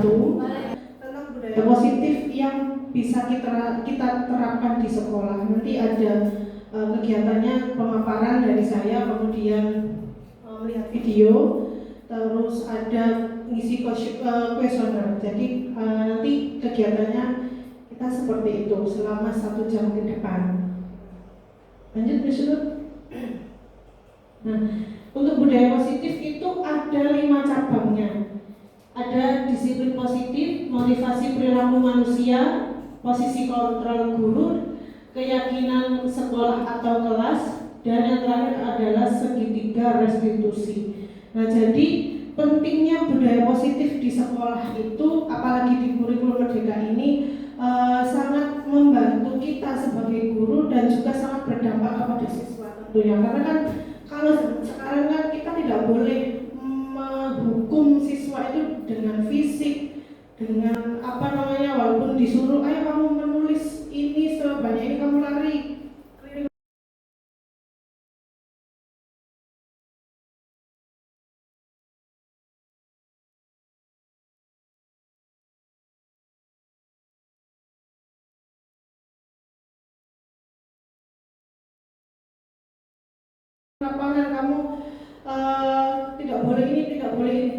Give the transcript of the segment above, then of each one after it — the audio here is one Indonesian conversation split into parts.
satu tentang budaya positif yang bisa kita terapkan di sekolah. Nanti ada kegiatannya pemaparan dari saya, kemudian melihat video, terus ada ngisi kuesioner. Jadi nanti kegiatannya kita seperti itu selama 1 jam ke depan. Lanjut besok. Nah, untuk budaya positif itu ada 5 cabangnya. Ada disiplin positif, motivasi perilaku manusia, posisi kontrol guru, keyakinan sekolah atau kelas, dan yang terakhir adalah segitiga restitusi. Nah, jadi pentingnya budaya positif di sekolah itu, apalagi di kurikulum Merdeka ini, sangat membantu kita sebagai guru dan juga sangat berdampak kepada siswa tentunya. Karena kan kalau sekarang kan kita tidak boleh menghukum siswa itu dengan fisik, dengan walaupun disuruh ayo kamu menulis ini sebanyak ini, kamu lari. Lapangan kamu tidak boleh ini, tidak boleh ini.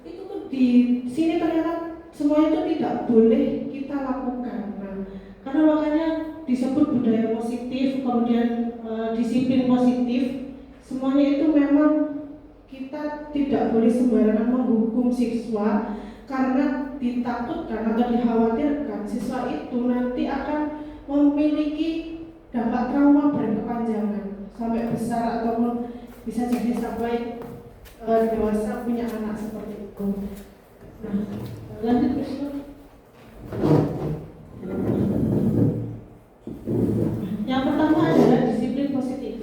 Itu tuh di sini ternyata semua itu tidak boleh kita lakukan. Nah, karena makanya disebut budaya positif, kemudian disiplin positif, semuanya itu memang kita tidak boleh sembarangan menghukum siswa karena ditakutkan atau dikhawatirkan siswa itu nanti akan memiliki dampak trauma berkepanjangan sampai besar ataupun bisa jadi sampai dewasa punya anak seperti itu. Nah, lanjut besok. Yang pertama adalah disiplin positif.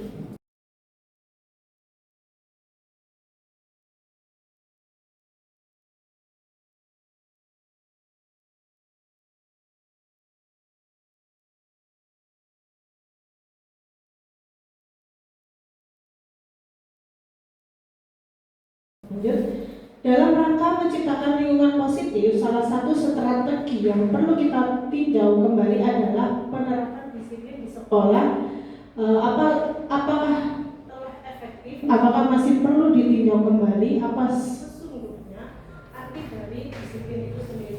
Dalam rangka menciptakan lingkungan positif, salah satu strategi yang perlu kita tinjau kembali adalah penerapan disiplin di sekolah. Apakah telah efektif? Apakah masih perlu ditinjau kembali? Apa sesungguhnya arti dari disiplin itu sendiri?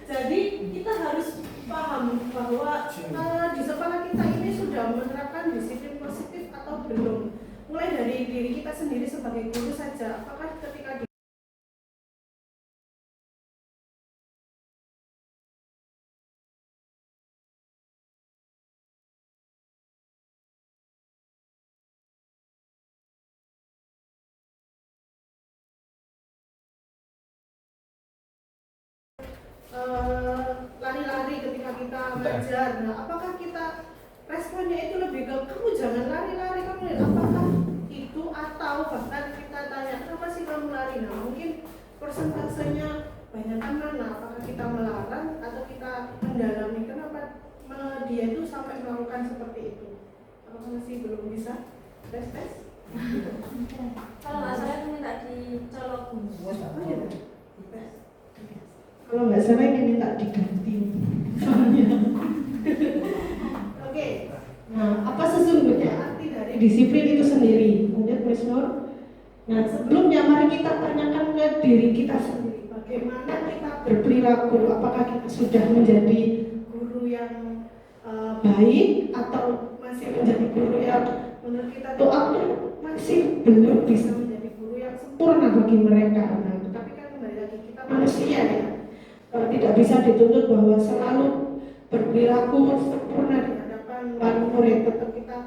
Jadi kita harus paham bahwa di sekolah kita ini sudah menerapkan disiplin positif atau belum. Mulai dari diri kita sendiri sebagai guru saja, apakah ketika lari-lari ketika kita belajar, nah apakah kita responnya itu lebih ke kamu jangan lari-lari, apakah itu, atau bahkan kita tanya kenapa sih kamu lari? Nah mungkin persentasenya banyakkan mana, apakah kita melarang atau kita mendalami kenapa dia itu sampai melakukan seperti itu? Apakah masih belum bisa tes? Kalau nggak salah minta dicolok. Kalau nggak salah ini minta diganti. Oke. Nah, apa sesungguhnya arti dari disiplin itu sendiri? Lanjut, Mas Nur. Nah, sebelumnya mari kita tanyakan ke diri kita sendiri. Bagaimana kita berperilaku? Apakah kita sudah menjadi guru yang baik atau masih menjadi guru yang menurut kita tuh masih belum bisa menjadi guru yang sempurna bagi mereka? Nah, tapi kan kembali lagi kita manusia ya. Tidak bisa dituntut bahwa selalu berperilaku sempurna di hadapan wali murid. Tetap kita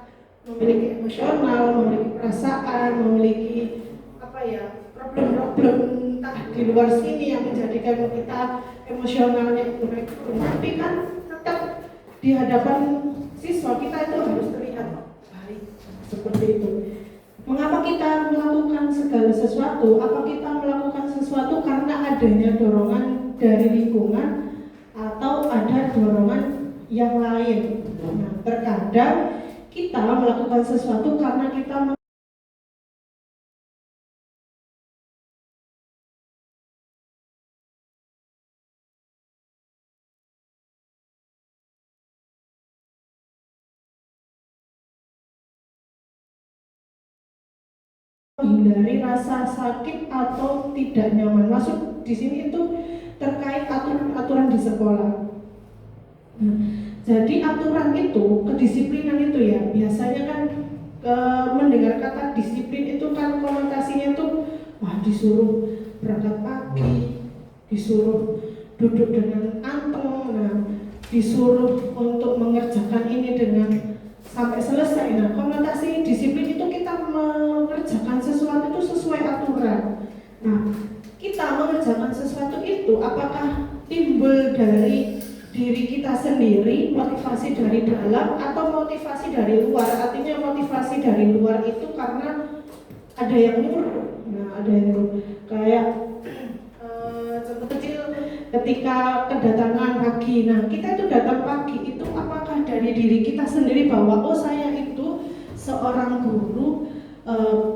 memiliki emosional, memiliki perasaan, memiliki problem-problem entah di luar sini yang menjadikan kita emosionalnya itu naik turun. Tapi kan tetap di hadapan siswa kita itu harus terlihat baik seperti itu. Mengapa kita melakukan segala sesuatu? Apa kita melakukan sesuatu karena adanya dorongan dari lingkungan atau ada dorongan yang lain? Nah, terkadang kita melakukan sesuatu karena kita menghindari rasa sakit atau tidak nyaman. Maksud di sini itu terkait aturan-aturan di sekolah. Nah, jadi aturan itu, kedisiplinan itu ya, biasanya kan mendengar kata disiplin itu kan konotasinya tuh wah disuruh berangkat pagi, disuruh duduk dengan anteng, nah disuruh untuk mengerjakan ini dengan sampai selesai. Nah, konotasi disiplin itu kita mengerjakan sesuatu itu sesuai aturan. Nah, kita mengerjakan sesuatu itu apakah timbul dari diri kita sendiri, motivasi dari dalam atau motivasi dari luar? Artinya motivasi dari luar itu karena ada yang nyuruh. Nah, ada yang nyuruh. Kayak contoh kecil ketika kedatangan pagi. Nah, kita itu datang pagi itu apakah dari diri kita sendiri bahwa oh saya itu seorang guru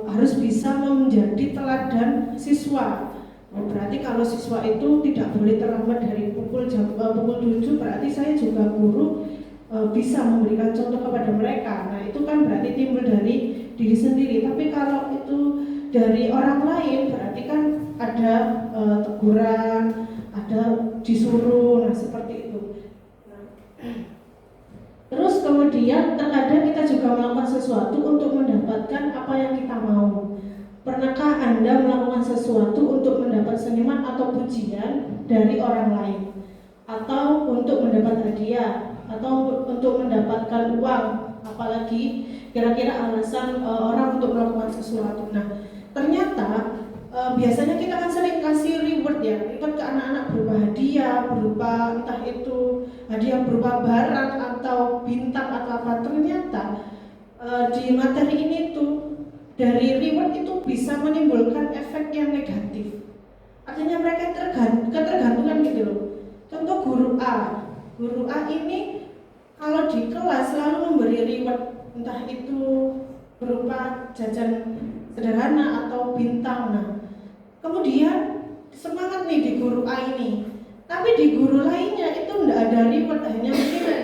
harus bisa menjadi teladan siswa. Oh, berarti kalau siswa itu tidak boleh terlambat dari pukul 7, berarti saya juga guru bisa memberikan contoh kepada mereka. Nah, itu kan berarti timbul dari diri sendiri. Tapi kalau itu dari orang lain berarti kan ada teguran, ada disuruh, nah seperti itu. Nah, terus kemudian terkadang kita juga melakukan sesuatu untuk mendapatkan apa yang kita mau. Pernahkah Anda melakukan sesuatu untuk mendapat senyuman atau pujian dari orang lain? Atau untuk mendapat hadiah? Atau untuk mendapatkan uang? Apalagi kira-kira alasan orang untuk melakukan sesuatu. Nah, ternyata biasanya kita kan sering kasih reward ya, reward ke anak-anak berupa hadiah, berupa entah itu hadiah berupa barang atau bintang atau apa. Ternyata di materi ini tuh dari reward itu bisa menimbulkan efek yang negatif. Artinya mereka ketergantungan gitu loh. Contoh guru A ini kalau di kelas selalu memberi reward, entah itu berupa jajan sederhana atau bintang. Nah, kemudian semangat nih di guru A ini, tapi di guru lainnya itu tidak ada reward, hanya mungkin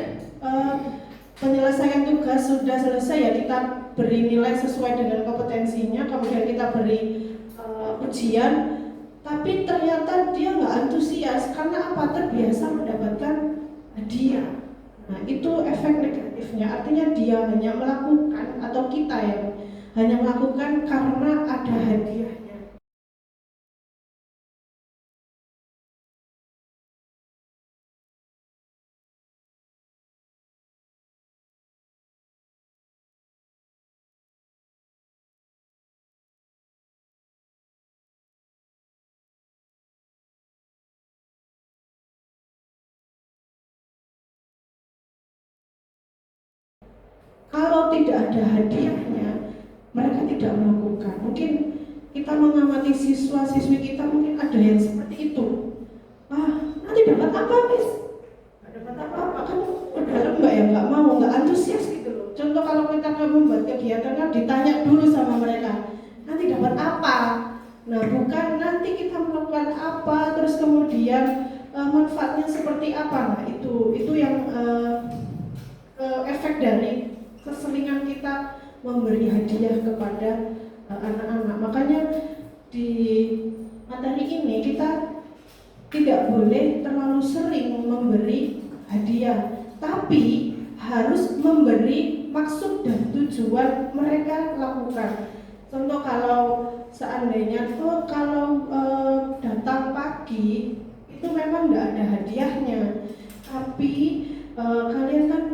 penyelesaian tugas sudah selesai ya kita beri nilai sesuai dengan kompetensinya, kemudian kita beri ujian, tapi ternyata dia nggak antusias karena apa? Terbiasa mendapatkan hadiah. Nah, itu efek negatifnya. Artinya dia hanya melakukan atau kita ya hanya melakukan karena ada hadiahnya. Kalau tidak ada hadiahnya, mereka tidak melakukan. Mungkin kita mengamati siswa-siswi kita, mungkin ada yang seperti itu. Nanti dapat apa, Miss? Nggak dapat apa-apa, kan udah lembak ya, nggak mau, nggak antusias gitu loh. Contoh kalau kita membuat kegiatan kan ditanya dulu sama mereka, nanti dapat apa? Nah, bukan nanti kita melakukan apa, terus kemudian manfaatnya seperti apa. Nah, itu yang efek dari keseringan kita memberi hadiah kepada anak-anak. Makanya di materi ini kita tidak boleh terlalu sering memberi hadiah, tapi harus memberi maksud dan tujuan mereka lakukan. Contoh kalau seandainya kalau datang pagi itu memang tidak ada hadiahnya, tapi kalian kan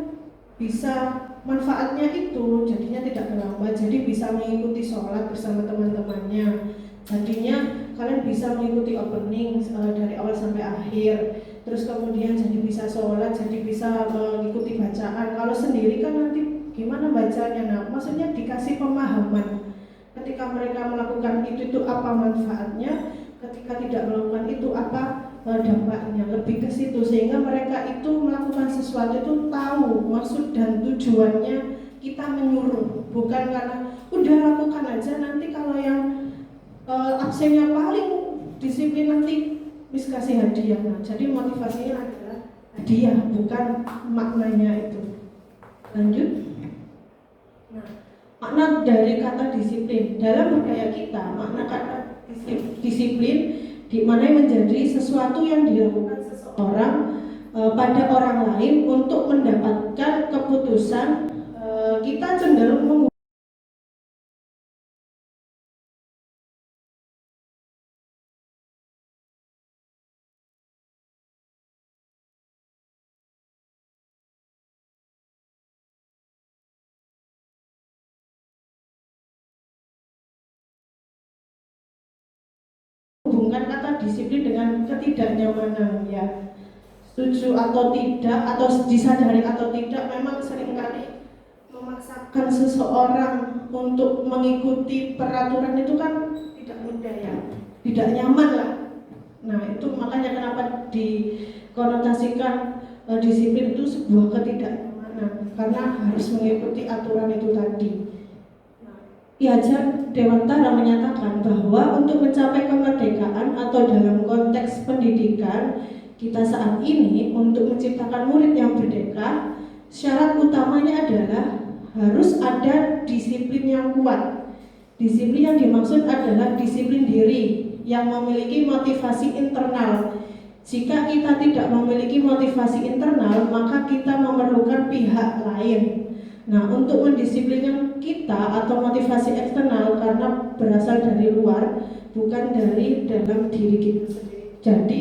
bisa manfaatnya itu jadinya tidak terlambat, jadi bisa mengikuti sholat bersama teman-temannya, jadinya kalian bisa mengikuti opening dari awal sampai akhir, terus kemudian jadi bisa sholat, jadi bisa mengikuti bacaan. Kalau sendiri kan nanti gimana bacanya? Nah, maksudnya dikasih pemahaman. Ketika mereka melakukan itu apa manfaatnya, ketika tidak melakukan itu apa dampaknya, lebih ke situ, sehingga mereka itu melakukan sesuatu itu tahu maksud dan tujuannya. Kita menyuruh, bukan karena udah lakukan aja, nanti kalau yang absennya paling disiplin nanti Miss kasih hadiah. Nah, jadi motivasinya adalah hadiah, bukan maknanya itu. Lanjut. Nah, makna dari kata disiplin dalam budaya kita, makna kata disiplin di mana menjadi sesuatu yang dilakukan seseorang pada orang lain untuk mendapatkan keputusan. Kita cenderung menghubungkan kata disiplin dengan ketidaknyamanan, ya. Setuju atau tidak, atau disadari atau tidak, memang seringkali memaksakan seseorang untuk mengikuti peraturan itu kan tidak mudah, ya, tidak nyaman lah. Nah, itu makanya kenapa dikonotasikan disiplin itu sebuah ketidaknyamanan, karena harus mengikuti aturan itu tadi. Ki Hajar Dewantara menyatakan bahwa untuk mencapai kemerdekaan atau dalam konteks pendidikan kita saat ini, untuk menciptakan murid yang merdeka, syarat utamanya adalah harus ada disiplin yang kuat. Disiplin yang dimaksud adalah disiplin diri yang memiliki motivasi internal. Jika kita tidak memiliki motivasi internal, maka kita memerlukan pihak lain. Nah, untuk mendisiplinkan kita atau motivasi eksternal karena berasal dari luar, bukan dari dalam diri kita sendiri. Jadi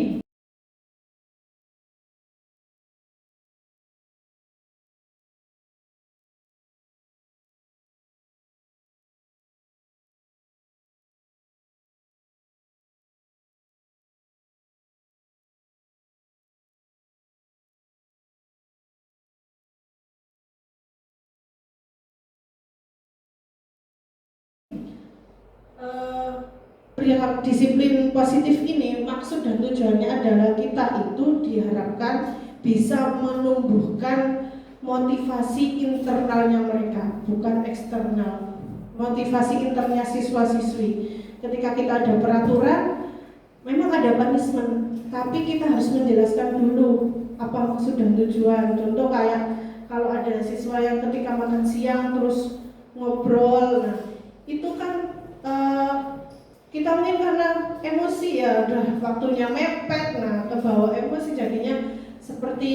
perihal disiplin positif ini, maksud dan tujuannya adalah kita itu diharapkan bisa menumbuhkan motivasi internalnya mereka, bukan eksternal. Motivasi internalnya siswa-siswi. Ketika kita ada peraturan, memang ada punishment, tapi kita harus menjelaskan dulu apa maksud dan tujuan. Contoh kayak kalau ada siswa yang ketika makan siang terus ngobrol, nah itu kan kita mungkin karena emosi, ya udah waktunya mepet, nah kebawa emosi jadinya seperti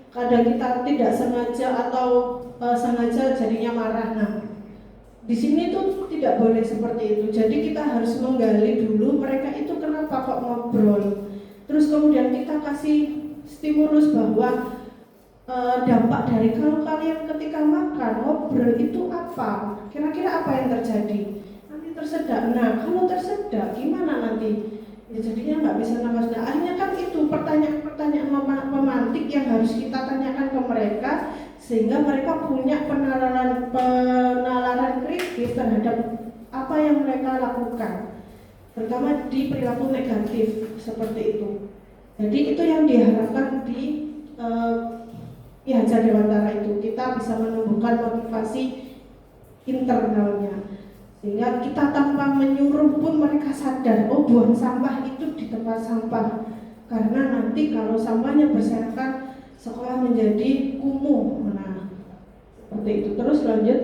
kadang kita tidak sengaja atau sengaja jadinya marah. Nah, di sini tuh tidak boleh seperti itu. Jadi kita harus menggali dulu mereka itu kenapa kok ngobrol. Terus kemudian kita kasih stimulus bahwa dampak dari kalau kalian ketika makan ngobrol itu apa? Kira-kira apa yang terjadi? Tersedak. Nah, kalau tersedak gimana nanti? Ya jadinya nggak bisa nafas. Nah, akhirnya kan itu pertanyaan-pertanyaan memantik yang harus kita tanyakan ke mereka, sehingga mereka punya penalaran kritis terhadap apa yang mereka lakukan, terutama di perilaku negatif seperti itu. Jadi itu yang diharapkan di Ki Hajar Dewantara itu, kita bisa menumbuhkan motivasi internalnya, sehingga kita tanpa menyuruh pun mereka sadar, oh buang sampah itu di tempat sampah, karena nanti kalau sampahnya berserakan sekolah menjadi kumuh. Nah, seperti itu. Terus lanjut.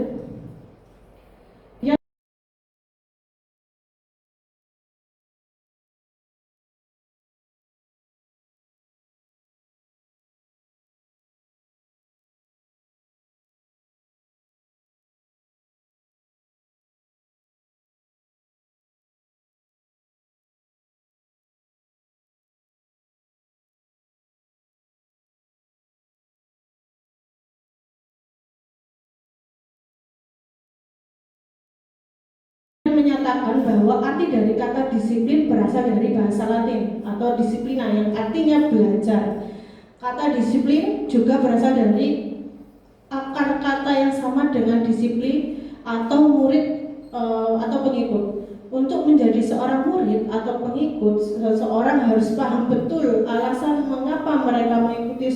menyatakan bahwa arti dari kata disiplin berasal dari bahasa Latin atau disiplina yang artinya belajar. Kata disiplin juga berasal dari akar kata yang sama dengan disiplin atau murid atau pengikut. Untuk menjadi seorang murid atau pengikut, seseorang harus paham betul alasan mengapa mereka mengikuti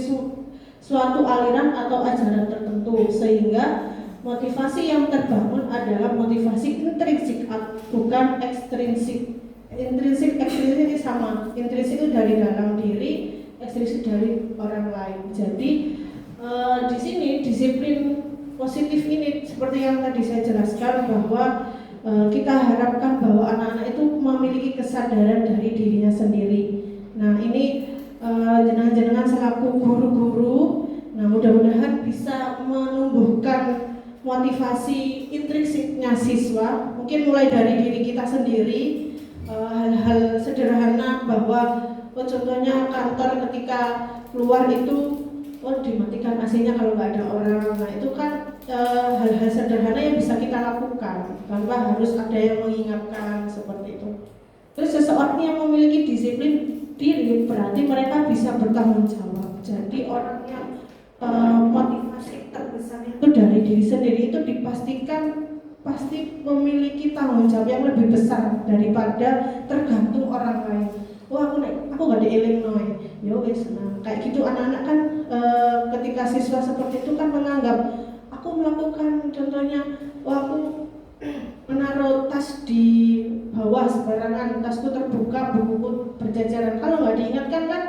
suatu aliran atau ajaran tertentu, sehingga motivasi yang terbangun adalah motivasi intrinsik, bukan ekstrinsik. Intrinsik itu sama. Intrinsik itu dari dalam diri, ekstrinsik dari orang lain. Jadi di sini disiplin positif ini seperti yang tadi saya jelaskan, bahwa kita harapkan bahwa anak-anak itu memiliki kesadaran dari dirinya sendiri. Nah, ini jenengan-jenengan selaku guru-guru, nah mudah-mudahan bisa menumbuhkan motivasi intrinsiknya siswa, mungkin mulai dari diri kita sendiri, hal-hal sederhana bahwa contohnya kantor ketika keluar itu dimatikan AC-nya kalau nggak ada orang. Nah itu kan hal-hal sederhana yang bisa kita lakukan tanpa harus ada yang mengingatkan seperti itu. Terus seseorang yang memiliki disiplin diri berarti mereka bisa bertanggung jawab. Jadi orang yang motivasi terbesarnya itu dari diri sendiri itu dipastikan pasti memiliki tanggung jawab yang lebih besar daripada tergantung orang lain. Wah aku gak dieling noy, ya wes. Nah kayak gitu anak-anak kan ketika siswa seperti itu kan menganggap aku melakukan, contohnya aku menaruh tas di bawah sembarangan, tasku terbuka, buku berjajaran. Kalau nggak diingatkan kan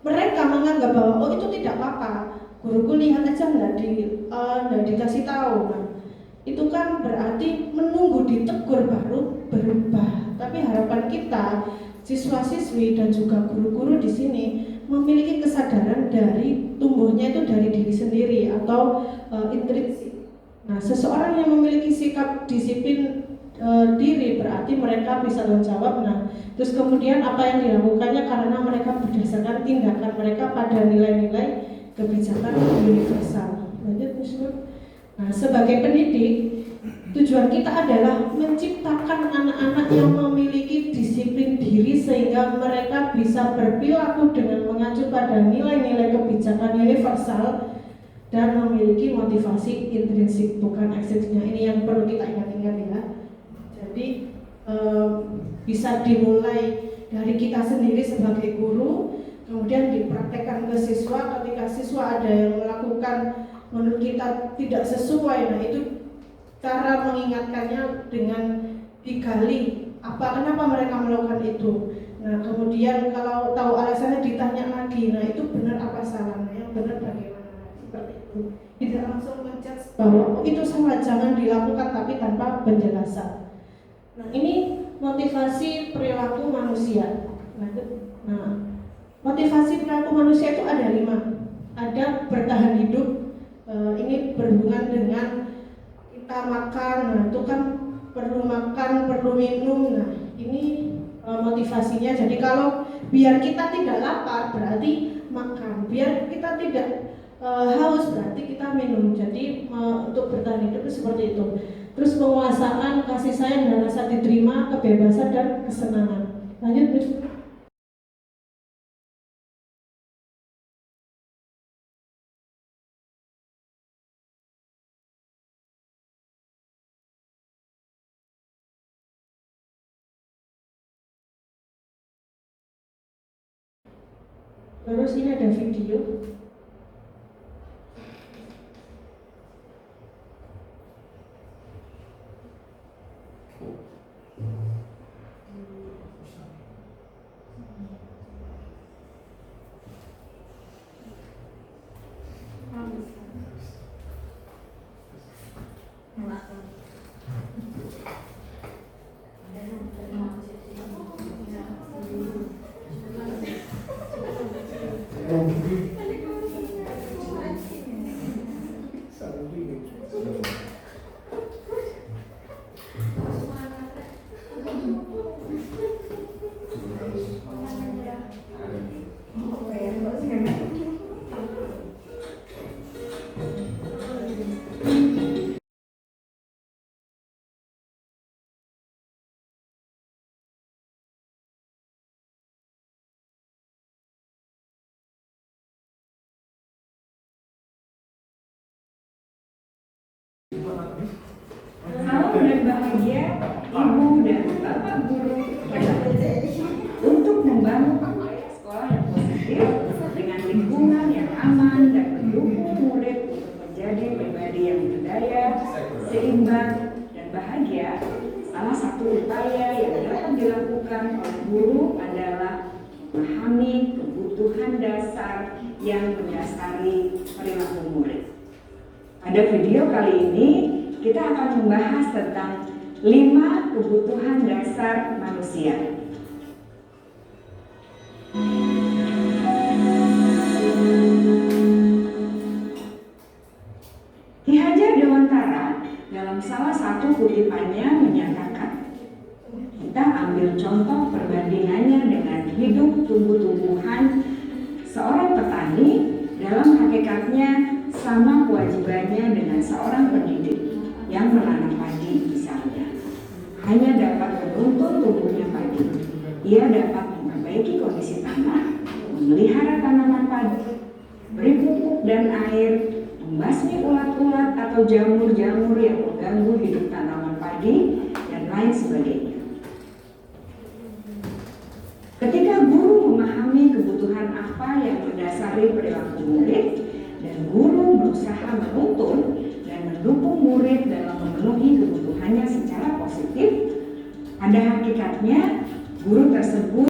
mereka menganggap bahwa itu tidak apa-apa. Guruku lihat aja nggak dikasih tahu. Nah, itu kan berarti menunggu ditegur baru berubah. Tapi harapan kita siswa-siswi dan juga guru-guru di sini memiliki kesadaran dari tumbuhnya itu dari diri sendiri atau intrinsik. Nah, seseorang yang memiliki sikap disiplin diri berarti mereka bisa menjawab. Nah, terus kemudian apa yang dilakukannya karena mereka berdasarkan tindakan mereka pada nilai-nilai kebijakan universal. Lanjut, nah, sebagai pendidik, tujuan kita adalah menciptakan anak-anak yang memiliki disiplin diri sehingga mereka bisa berperilaku dengan mengacu pada nilai-nilai kebijakan universal dan memiliki motivasi intrinsik bukan ekstrinsik. Ini yang perlu kita ingat-ingat ya. Jadi bisa dimulai dari kita sendiri sebagai guru, kemudian dipraktekkan ke siswa. Ketika siswa ada yang melakukan menurut kita tidak sesuai, nah itu cara mengingatkannya dengan digali kenapa mereka melakukan itu. Nah kemudian kalau tahu alasannya ditanya lagi, nah itu benar apa salahnya, yang benar bagaimana, seperti itu. Tidak langsung menjudge bahwa itu salah, jangan dilakukan, tapi tanpa penjelasan. Nah ini motivasi perilaku manusia. Nah motivasi perilaku manusia itu ada 5. Ada bertahan hidup, ini berhubungan dengan kita makan, nah itu kan perlu makan, perlu minum. Nah ini motivasinya. Jadi kalau biar kita tidak lapar berarti makan, biar kita tidak haus berarti kita minum. Jadi untuk bertahan hidup itu seperti itu. Terus penguasaan, kasih sayang dan rasa diterima, kebebasan dan kesenangan. Lanjut. Terus ini ada video. Salam dan bahagia Ibu dan Bapak Guru untuk membangun budaya sekolah yang positif dengan lingkungan yang aman dan mendukung murid untuk menjadi pribadi yang berdaya, seimbang, dan bahagia. Salah satu upaya yang dapat dilakukan oleh guru adalah memahami kebutuhan dasar yang mendasari perilaku murid. Pada video kali ini kita akan membahas tentang 5 kebutuhan dasar manusia. Ki Hajar Dewantara dalam salah satu kutipannya menyatakan, kita ambil contoh perbandingannya dengan hidup tumbuh-tumbuhan. Seorang petani dalam hakikatnya sama kewajibannya dengan seorang pendidik yang menanam padi misalnya. Hanya dapat menuntun tumbuhnya padi. Ia dapat memperbaiki kondisi tanah, memelihara tanaman padi, beri pupuk dan air, membasmi ulat-ulat atau jamur-jamur yang mengganggu hidup tanaman padi, dan lain sebagainya. Ketika guru memahami kebutuhan apa yang mendasari perilaku murid, dan guru berusaha menuntun dan mendukung murid dalam memenuhi kebutuhannya secara positif, pada hakikatnya guru tersebut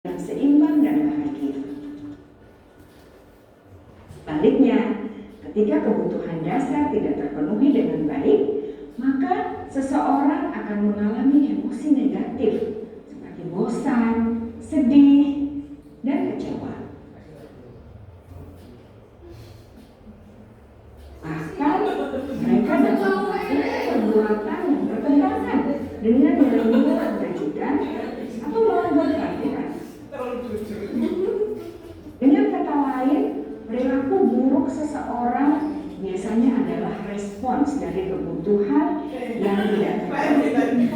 yang seimbang dan bahagia. Sebaliknya, ketika kebutuhan dasar tidak terpenuhi dengan baik, maka seseorang akan mengalami emosi negatif seperti bosan, sedih, dan kecewa. Bahkan mereka dapat melakukan perbuatan yang bertentangan dengan nilai-nilai kebajikan atau melanggar peraturan. Dengan kata lain, perilaku buruk seseorang biasanya adalah respons dari kebutuhan yang tidak terpenuhi.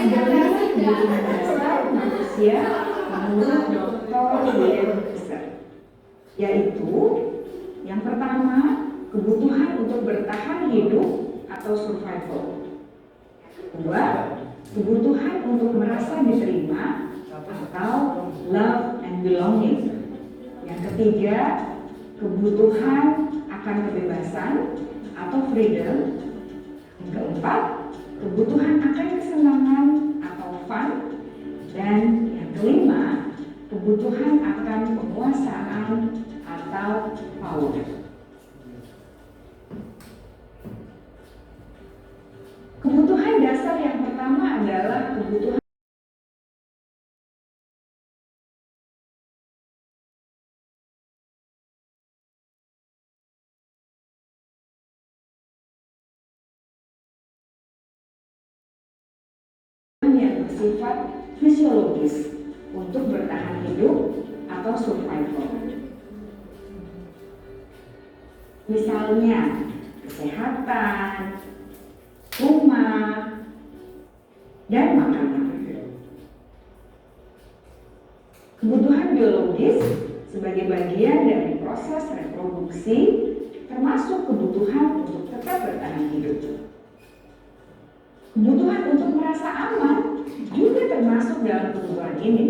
Adalah kebutuhan dasar manusia menurut Dr. William Glasser, yaitu yang pertama, kebutuhan untuk bertahan hidup atau survival. Kedua, kebutuhan untuk merasa diterima atau love and belonging. Yang ketiga, kebutuhan akan kebebasan atau freedom. Yang keempat, kebutuhan akan kesenangan atau fun. Dan yang kelima, kebutuhan akan penguasaan atau power. Kebutuhan dasar yang pertama adalah kebutuhan yang bersifat fisiologis untuk bertahan hidup atau survival. Misalnya kesehatan, rumah, dan makanan. Kebutuhan biologis sebagai bagian dari proses reproduksi termasuk kebutuhan untuk tetap bertahan hidup. Kebutuhan untuk merasa aman juga termasuk dalam kebutuhan ini.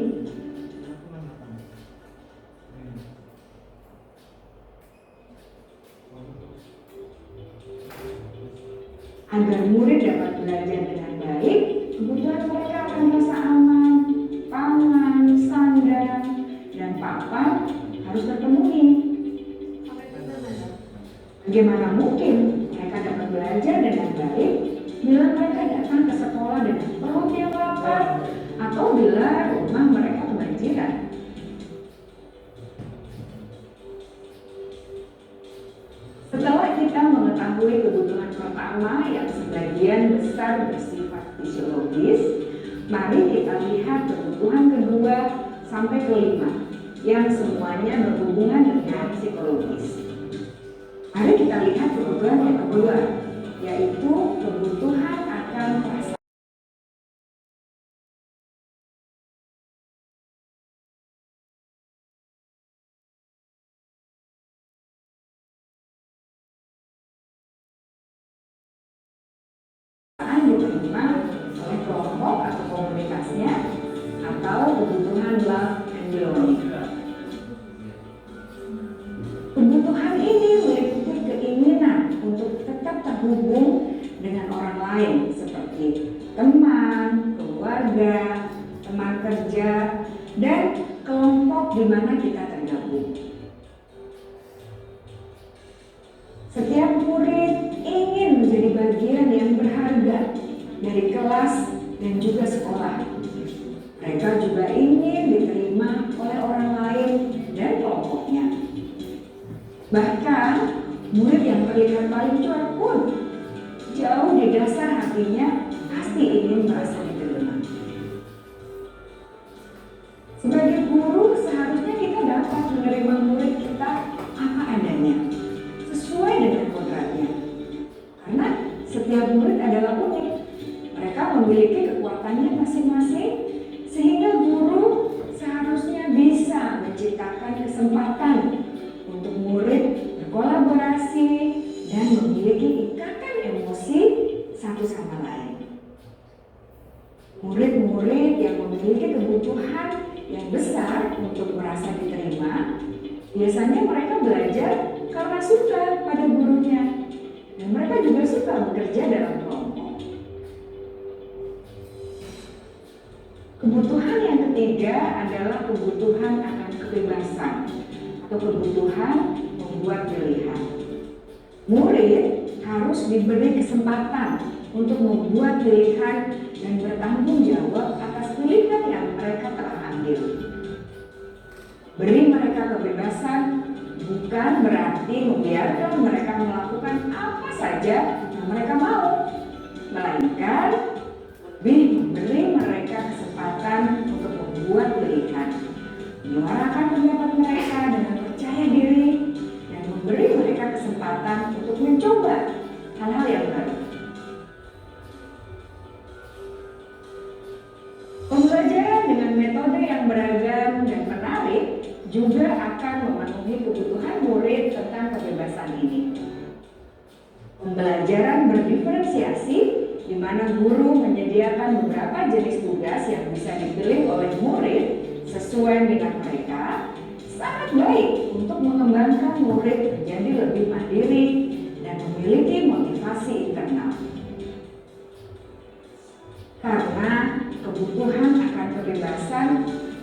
Agar murid dapat belajar dengan baik, kebutuhan mereka akan merasa aman, pangan, sandang, dan papan harus terpenuhi. Bagaimana mungkin mereka dapat belajar dengan baik bila mereka datang ke sekolah dengan perut yang lapar atau bila rumah mereka kebanjiran? Setelah kita mengetahui kebutuhan pertama yang sebagian besar bersifat fisiologis, mari kita lihat kebutuhan kedua sampai kelima yang semuanya berhubungan dengan psikologis. Mari kita lihat kebutuhan yang kedua, yaitu kebutuhan akan perasaan. Diterima oleh kelompok atau komunitasnya, atau kebutuhan love and belonging. Kebutuhan ini meliputi keinginan untuk tetap terhubung dengan orang lain seperti teman, keluarga, teman kerja, dan kelompok di mana kita tergabung. Setiap murid ingin menjadi bagian yang berharga dari kelas dan juga sekolah. Mereka juga ingin diterima oleh orang lain dan kelompoknya. Bahkan murid yang terlihat paling cuek pun jauh di dasar hatinya pasti ingin merasa diterima. Sebagai guru, seharusnya kita dapat menerima murid kita apa adanya, sesuai dengan kodratnya. Karena setiap murid adalah unik. Mereka memiliki kekuatannya masing-masing, sehingga guru seharusnya bisa menciptakan kesempatan untuk murid berkolaborasi dan memiliki ikatan emosi satu sama lain. Murid-murid yang memiliki kebutuhan yang besar untuk merasa diterima, biasanya mereka belajar karena suka pada gurunya, dan mereka juga suka bekerja dalam kelompok. Kebutuhan yang ketiga adalah kebutuhan akan kebebasan atau kebutuhan membuat pilihan. Murid harus diberi kesempatan untuk membuat pilihan dan bertanggung jawab atas pilihan yang mereka telah ambil. Beri mereka kebebasan bukan berarti membiarkan mereka melakukan apa saja yang mereka mau, melainkan lebih memberi mereka kesempatan untuk membuat pilihan, menyuarakan pendapat mereka dengan percaya diri, dan memberi mereka kesempatan untuk mencoba hal-hal yang baru. Pembelajaran dengan metode yang beragam dan menarik juga akan memenuhi kebutuhan murid tentang kebebasan ini. Pembelajaran berdiferensiasi, di mana guru menyediakan beberapa jenis tugas yang bisa dipilih oleh murid sesuai minat mereka, sangat baik untuk mengembangkan murid menjadi lebih mandiri dan memiliki motivasi internal. Karena kebutuhan akan kebebasan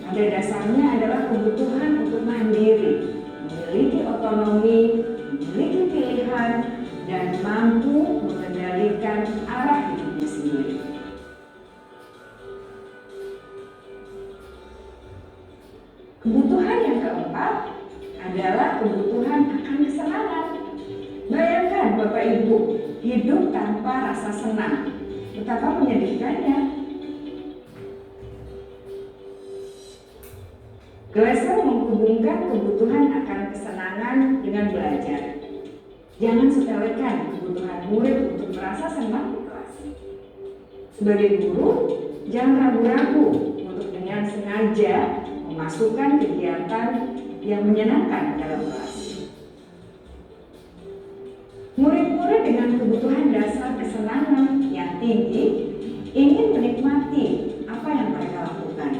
pada dasarnya adalah kebutuhan untuk mandiri, memiliki otonomi, memiliki pilihan, dan mampu mengendalikan arah hidupnya sendiri. Kebutuhan yang keempat adalah kebutuhan akan kesenangan. Bayangkan Bapak Ibu hidup tanpa rasa senang, betapa menyedihkannya. Glasser menghubungkan kebutuhan akan kesenangan dengan belajar. Jangan sepelekan kebutuhan murid untuk merasa senang di kelas. Sebagai guru, jangan ragu-ragu untuk dengan sengaja memasukkan kegiatan yang menyenangkan dalam kelas. Murid-murid dengan kebutuhan dasar kesenangan yang tinggi ingin menikmati apa yang mereka lakukan.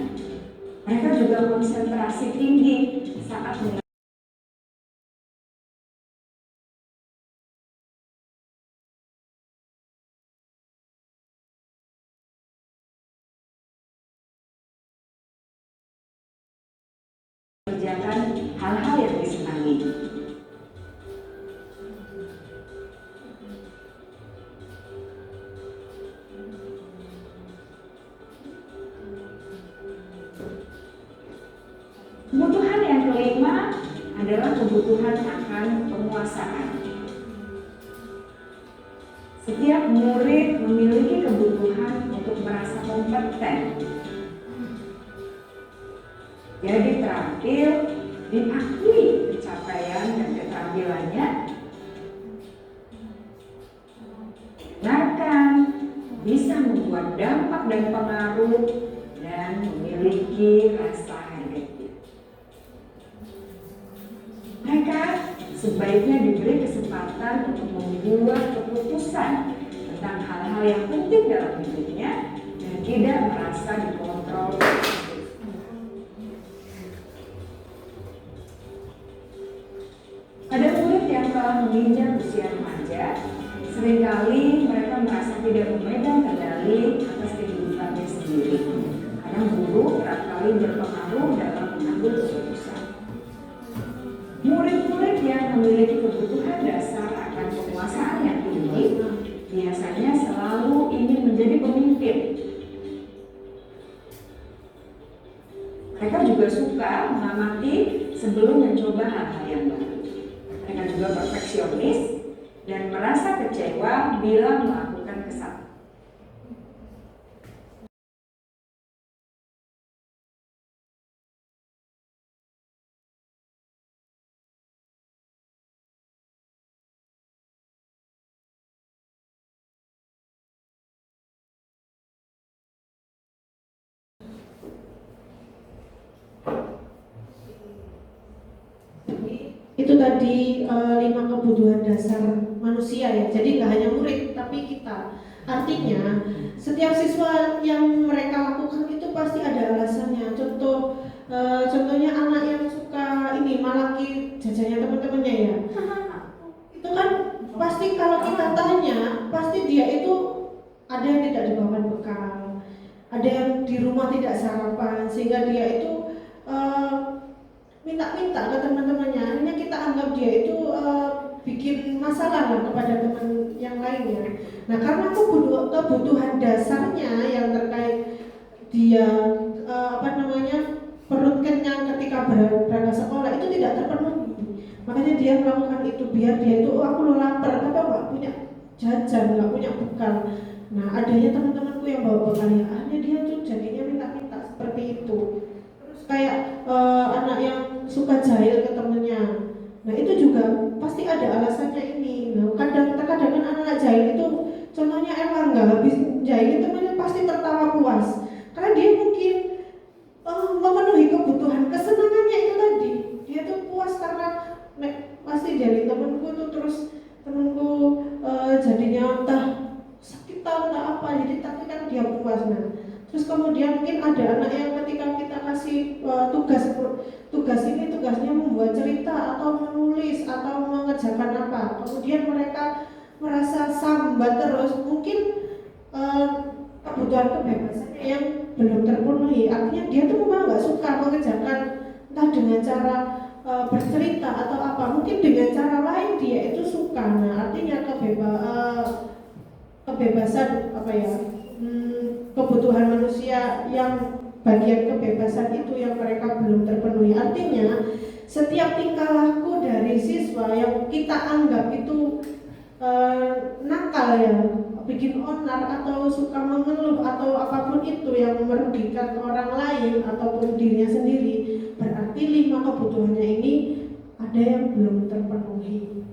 Mereka juga konsentrasi tinggi saat mengerjakan hal-hal yang disenangi. Kebutuhan yang kelima adalah kebutuhan akan penguasaan. Setiap murid memiliki kebutuhan untuk merasa kompeten. jadi terampil, diakui pencapaian dan keterampilannya, dengarkan, bisa membuat dampak dan pengaruh, dan memiliki rasa harga diri. Mereka sebaiknya diberi kesempatan untuk membuat keputusan tentang hal-hal yang penting dalam hidupnya dan tidak merasa dikontrol. Pada murid yang telah menginjak usia remaja, seringkali mereka merasa tidak memegang kendali atas kehidupannya sendiri. Karena guru kerap kali berpengaruh dalam mengambil keputusan. Murid-murid yang memiliki kebutuhan dasar akan penguasaan yang tinggi biasanya selalu ingin menjadi pemimpin. Mereka juga suka mengamati sebelum mencoba hal-hal yang baru. Mereka juga perfeksionis dan merasa kecewa bila melakukan kesalahan. Itu tadi 5 kebutuhan dasar manusia ya. Jadi nggak hanya murid tapi kita. Artinya setiap siswa yang mereka lakukan itu pasti ada alasannya. Contohnya anak yang suka ini malaki jajannya teman-temannya ya. Itu kan pasti kalau kita tanya pasti dia itu ada yang tidak dibawa bekal, ada yang di rumah tidak sarapan sehingga dia itu minta-minta ke teman-temannya. Akhirnya kita anggap dia itu bikin masalah lah kepada teman yang lainnya. Nah karena kebutuhan dasarnya yang terkait dia perut kenyang ketika berangkat sekolah itu tidak terpenuhi. Makanya dia melakukan itu biar dia itu aku lapar tapi nggak punya jajan, nggak punya bekal. Nah adanya teman-temanku yang bawa bekal ya, akhirnya dia tuh jadinya minta-minta seperti itu. Terus kayak anak yang suka jahil ke temennya. Nah itu juga pasti ada alasannya ini. Nah kadang-kadang anak-anak jahil itu contohnya Erlangga habis jahil temennya pasti tertawa puas karena dia mungkin memenuhi kebutuhan kesenangannya itu tadi. Dia tuh puas karena pasti jahil temenku tuh terus temenku jadinya entah sakit entah apa jadi tapi kan dia puas. Nah terus kemudian mungkin ada anak yang ketika kita kasih tugas ini tugasnya membuat cerita atau menulis atau mengerjakan apa, kemudian mereka merasa sambat terus, mungkin kebutuhan kebebasannya yang belum terpenuhi. Artinya dia tuh memang nggak suka mengerjakan entah dengan cara bercerita atau apa, mungkin dengan cara lain dia itu suka. Nah artinya kebebasan kebutuhan manusia yang bagian kebebasan itu yang mereka belum terpenuhi. Artinya setiap tingkah laku dari siswa yang kita anggap itu nakal ya, bikin onar atau suka mengeluh atau apapun itu yang merugikan orang lain ataupun dirinya sendiri, berarti 5 kebutuhannya ini ada yang belum terpenuhi.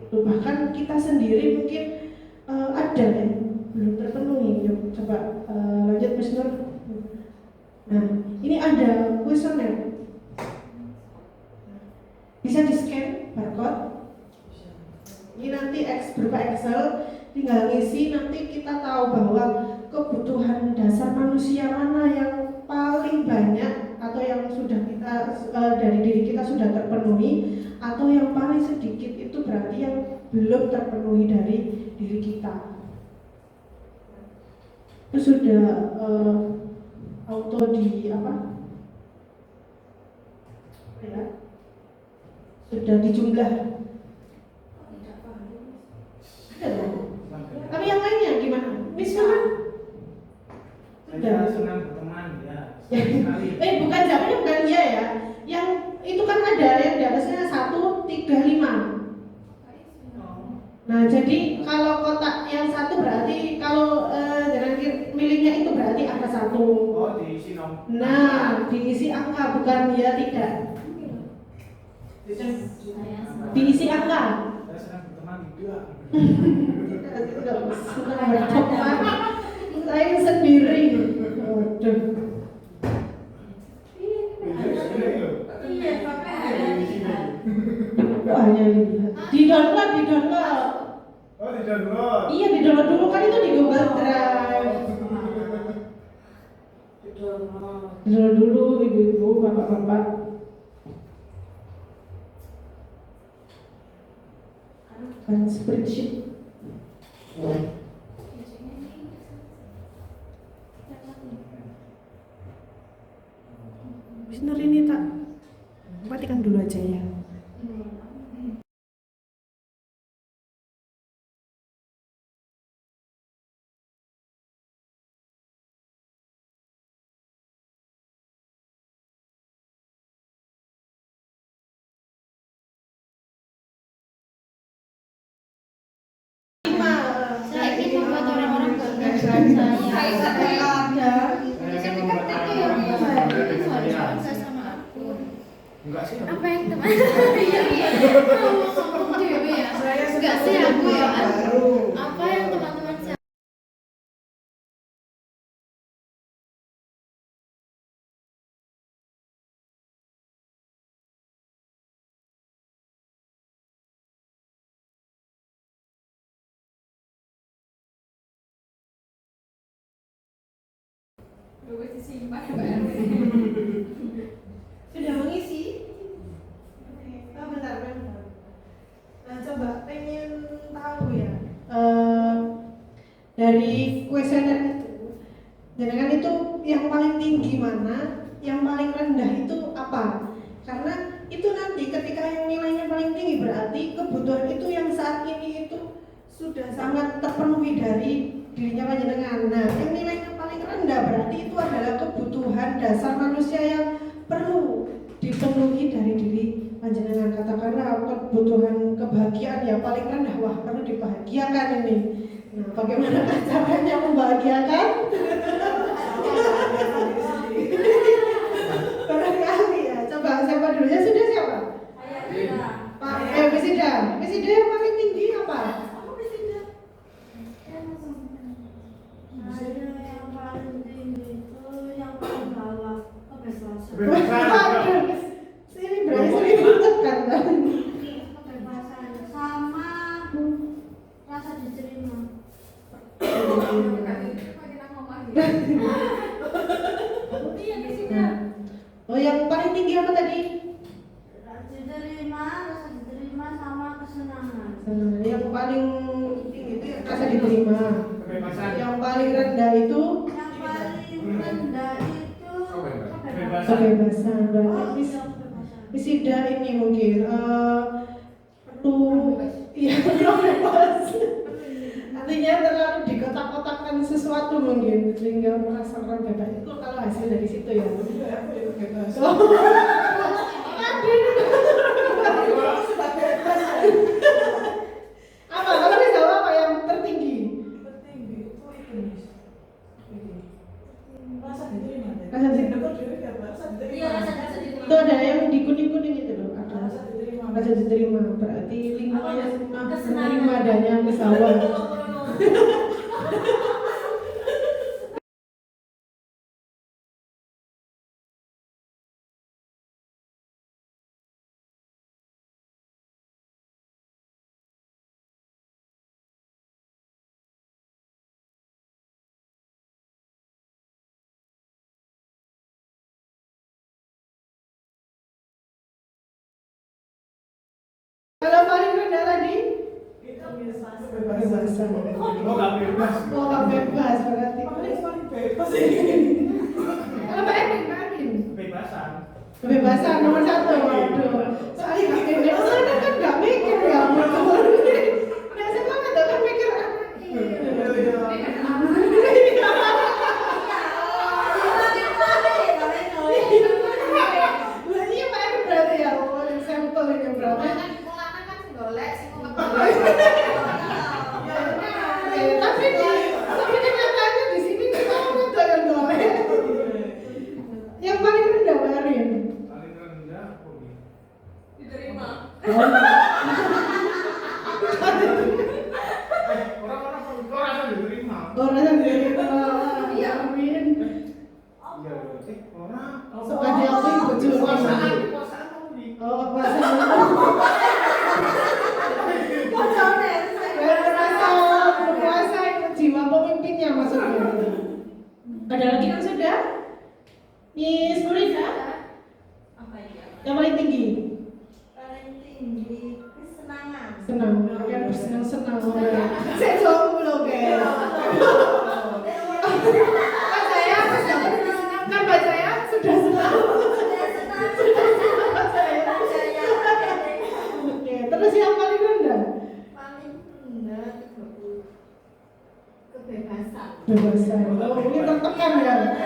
Bahkan kita sendiri mungkin ada yang belum terpenuhi. Coba lanjut Mas Nur. Nah, ini ada kuesioner. Bisa di-scan barcode. Ini nanti berupa Excel, tinggal ngisi, nanti kita tahu bahwa kebutuhan dasar manusia mana yang paling banyak atau yang sudah kita dari diri kita sudah terpenuhi, atau yang paling sedikit itu berarti yang belum terpenuhi dari diri kita. Itu sudah auto di sudah dijumlah. Ada tapi yang lainnya gimana? Misalnya saya senang berteman ya. Bukan jawabannya bukan iya ya. Yang itu kan ada yang di atasnya 1, 3, 5. Nah Nah, jadi kalau kotak yang satu berarti kalau jalan miliknya itu berarti angka 1. Oh, diisi nomor. Nah, diisi angka bukan ya tidak. Diisi angka. Saya sedang berteman juga. Tidak suka berteman. Saya sendiri. Waduh. Iya, Bapak hanya lihat. Wah, hanya lihat. Di-download. Oh, di download. Iya, di-download dulu kan itu di Google Drive. Di-download dulu ibu-ibu, bapak-bapak. Kan spreadsheet. Benar ini tak matikan dulu aja ya. Saya ingin membuat orang-orang bangga dengan Saya saya. ada. Saya akan membuat Bangga sama aku. Enggak sih. Apa yang teman? Iya iya. Ngomong dewe ya. Enggak sih aku ya. Apa yang teman-teman saya? Gue disimpan Mbak. Sudah mengisi? Oh, bentar. Nah, coba pengen tahu ya. Dari kuesioner itu, jangan itu yang paling tinggi mana, yang paling rendah itu apa? Karena itu nanti ketika yang nilainya paling tinggi berarti kebutuhan itu yang saat ini itu sudah sangat terpenuhi dari dirinya panjenengan. Nah, yang nilainya paling rendah berarti itu adalah kebutuhan dasar manusia yang perlu dipenuhi dari diri panjenengan. Katakanlah kebutuhan kebahagiaan ya paling rendah, wah perlu dibahagiakan ini. Nah, bagaimana caranya membahagiakan? Barangkali ya. Coba siapa dulu ya, sudah siapa? Pak, Wisida yang paling tinggi apa? Waduh, sini berani sering tekan kan? Sama rasa diterima. Iya sudah. Oh, yang paling tinggi apa tadi? Diterima, rasa diterima sama kesenangan. Yang paling tinggi itu yang rasa diterima. Kebebasan. Yang paling rendah itu Yang paling rendah itu Kebebasan. kebebasan. Berarti kebebasan. Wisida ini mungkin perlu iya bebas. Artinya terlalu dikotak-kotakkan sesuatu mungkin sehingga merasakan bebas itu kalau hasil dari situ ya. Apa kalau dijawab apa yang tertinggi? Rasa diterima. Iya, rasa diterima. Itu ada yang di kuning-kuning itu loh, ada rasa diterima. Berarti lingkungannya semua menerima adanya pesawat. Kalau paling rendah tadi? Kebebasan. Oh, nggak bebas. Oh, nggak bebas berarti. Paling bebas ini. Kalau Pak Emin, Kebebasan. kebebasan nomor 1. Waduh. Soalnya nggak bebas, soalnya kan nggak mikir ya. Nah, saya kan mikir berarti Pak Emin berarti ya. Oh, yang sampel ini berarti. Diterima. Orang-orang kok rasa diterima. Orang diterima. Ya amin. Iya, orang. Suka diakui bojo. Puasaan kamu nih. Oh, puasa. Berpuasa itu jiwa pemimpinnya maksudnya. Ada lagi yang sudah? Miss Nurida, Apa ya? yang paling tinggi. Paling tinggi kesenangan. Senang, kalian bersenang-senang. Saya jomblo loh, guys. Pak saya kan Pak saya sudah senang. Oke, terus yang paling rendah? Paling rendah 30. Kebebasan. Kebebasan. Oh, ini tertekan ya.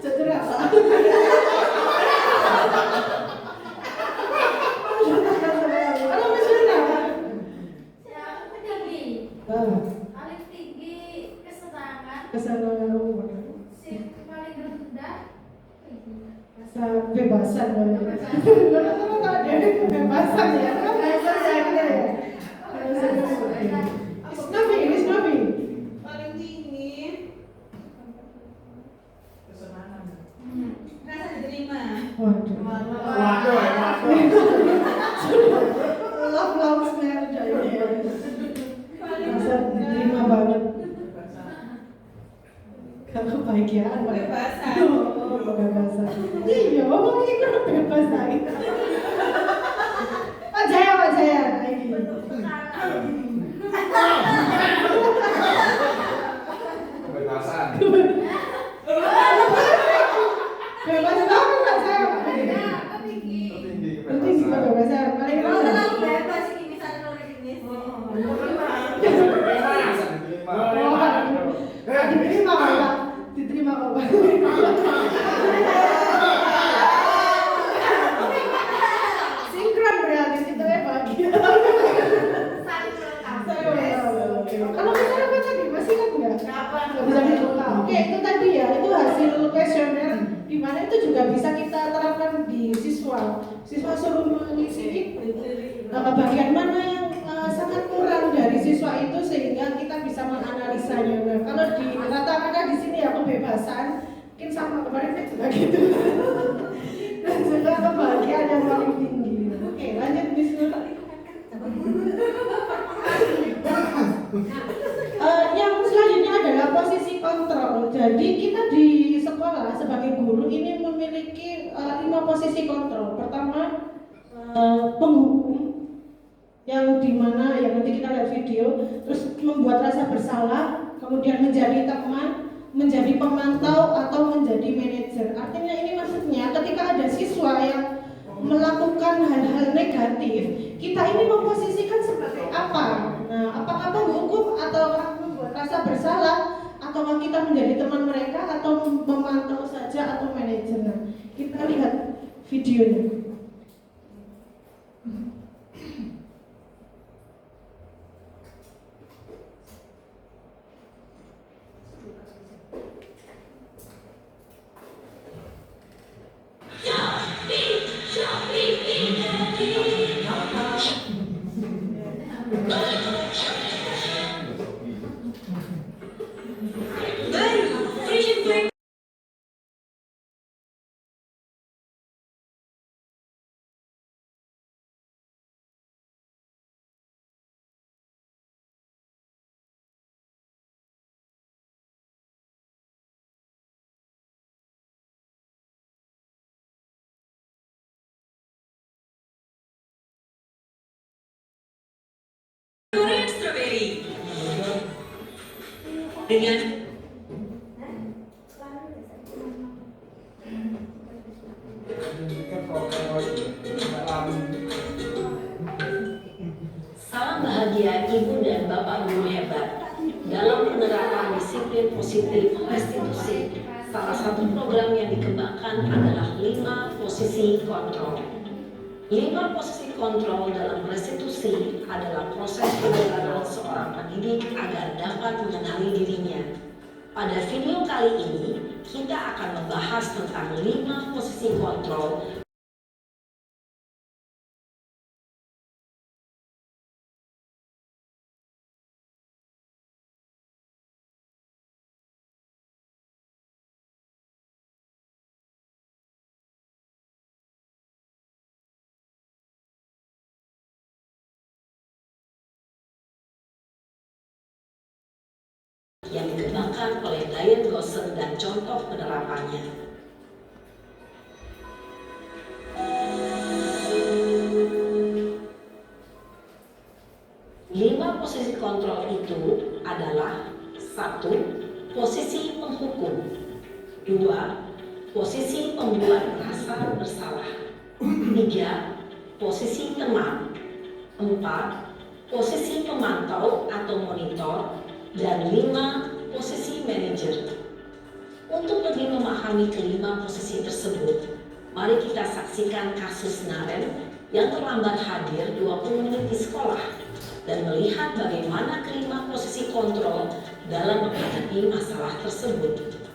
Cedera. Kalau misalnya, Siapa tinggi? Paling tinggi kesenangan. kesenangan Paling rendah kebebasan. Kalau ada kebebasan ya, kebebasan ya. Miss Novi. Paling tinggi Kesenangan. rasa diterima. Waduh. Waduh. Love marriage ini ya. Paling Rasa diterima banget. Kalau kebahagiaan Pak. kebebasan. Oh, kebebasan. Iya, ngomong itu kebebasan. Pak Jaya, lagi. Kebebasan. Kebebasan apa Pak Jaya? tinggi. Tinggi Penting kebebasan. kebebasan. Paling Kalau rendah. terlalu bebas ini misalnya kalau ini. Kebebasan diterima. Diterima Pak. Diterima Pak. Sinkron berarti kita bahagia. Saling melengkapi. Kalau misalnya apa tadi masih kan nggak? Nggak bisa dibuka. Oke, itu tadi ya, itu hasil kuesioner di mana itu juga bisa kita terapkan di siswa. Siswa suruh mengisi bagian mana yang sangat kurang dari siswa itu sehingga kita bisa menganalisanya. Nah, kalau di kata-kata di sini ya kebebasan, mungkin sama kemarin kan juga gitu. Dan juga kebahagiaan yang paling tinggi. Oke, lanjut Miss Nur. Yang selanjutnya adalah posisi kontrol. Jadi kita di sekolah sebagai guru ini memiliki 5 posisi kontrol. Pertama penghukum, yang dimana ya nanti kita lihat video, terus membuat rasa bersalah, kemudian menjadi teman, menjadi pemantau atau menjadi manajer. Artinya ini maksudnya ketika ada siswa yang melakukan hal-hal negatif, kita ini memposisikan sebagai apa? Nah, apakah penghukum atau membuat rasa bersalah, atau kita menjadi teman mereka atau memantau saja atau manajer? Nah, kita lihat videonya. Dengan salam bahagia ibu dan bapak guru hebat. Dalam penerapan disiplin positif restitusi, salah satu program yang dikembangkan adalah 5 posisi kontrol. 5 posisi kontrol dalam restitusi adalah proses pembelajaran seorang pendidik agar dapat mengenali dirinya. Pada video kali ini, kita akan membahas tentang 5 posisi kontrol Gossen dan contoh penerapannya. Lima posisi kontrol itu adalah: 1. Posisi penghukum. 2. Posisi pembuat merasa bersalah. 3. Posisi teman. 4. Posisi pemantau atau monitor. Dan 5. Posisi manajer. Untuk lebih memahami kelima posisi tersebut, mari kita saksikan kasus Naren yang terlambat hadir 20 menit di sekolah dan melihat bagaimana kelima posisi kontrol dalam menghadapi masalah tersebut.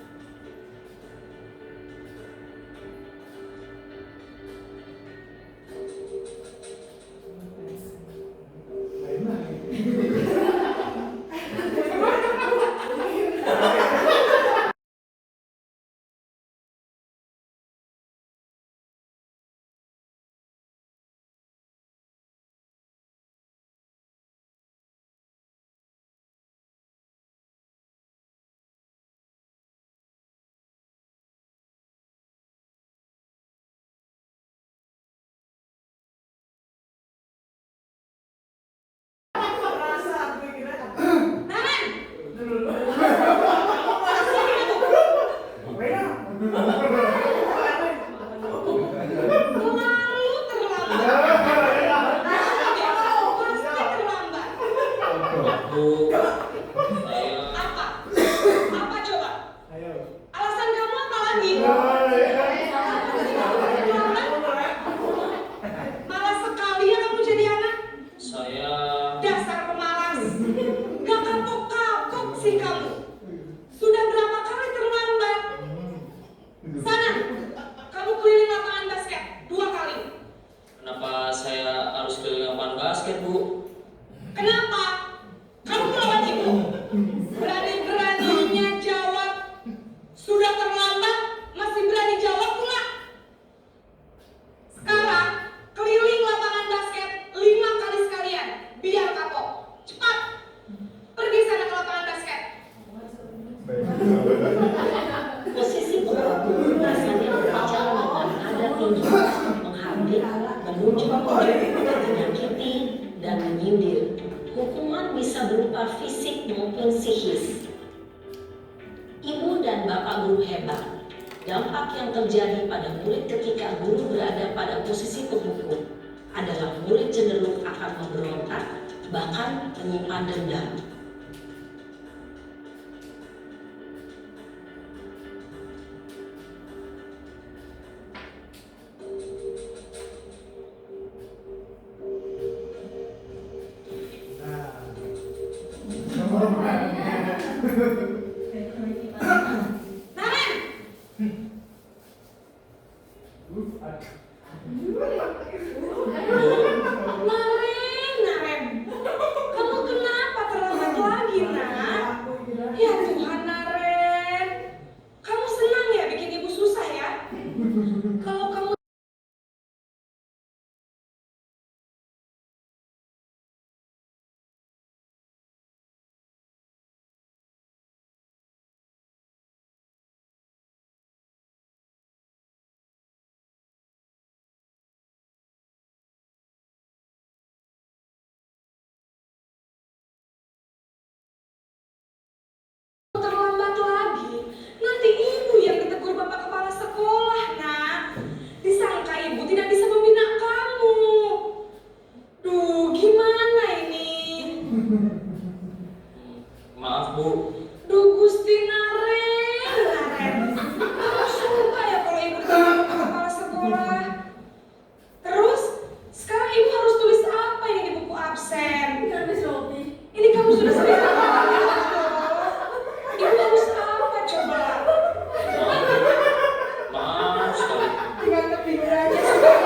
Posisi penghukum biasanya berbicara dengan nada tinggi, menghardik, menunjuk, menyakiti, dan menyindir. Hukuman bisa berupa fisik maupun psikis. Ibu dan bapak guru hebat. Dampak yang terjadi pada murid ketika guru berada pada posisi penghukum adalah murid cenderung akan memberontak, bahkan menyimpan dendam. Naren, kamu kenapa terlambat lagi, nak? Ya Tuhan, Naren, kamu senang ya bikin ibu susah ya? Kalau kamu terlambat lagi, nanti ibu yang ditegur bapak kepala sekolah, nak. Disangka ibu tidak bisa membina kamu. Duh, gimana ini? Maaf Bu. Duh, Gusti Naren. Kamu suka ya kalau ibu ditegur bapak kepala sekolah? Terus, sekarang ibu harus tulis apa ini di buku absen? Ini kamu sudah sering ibu harus apa coba? Maaf sekali. Tinggal kepinggir aja sudah.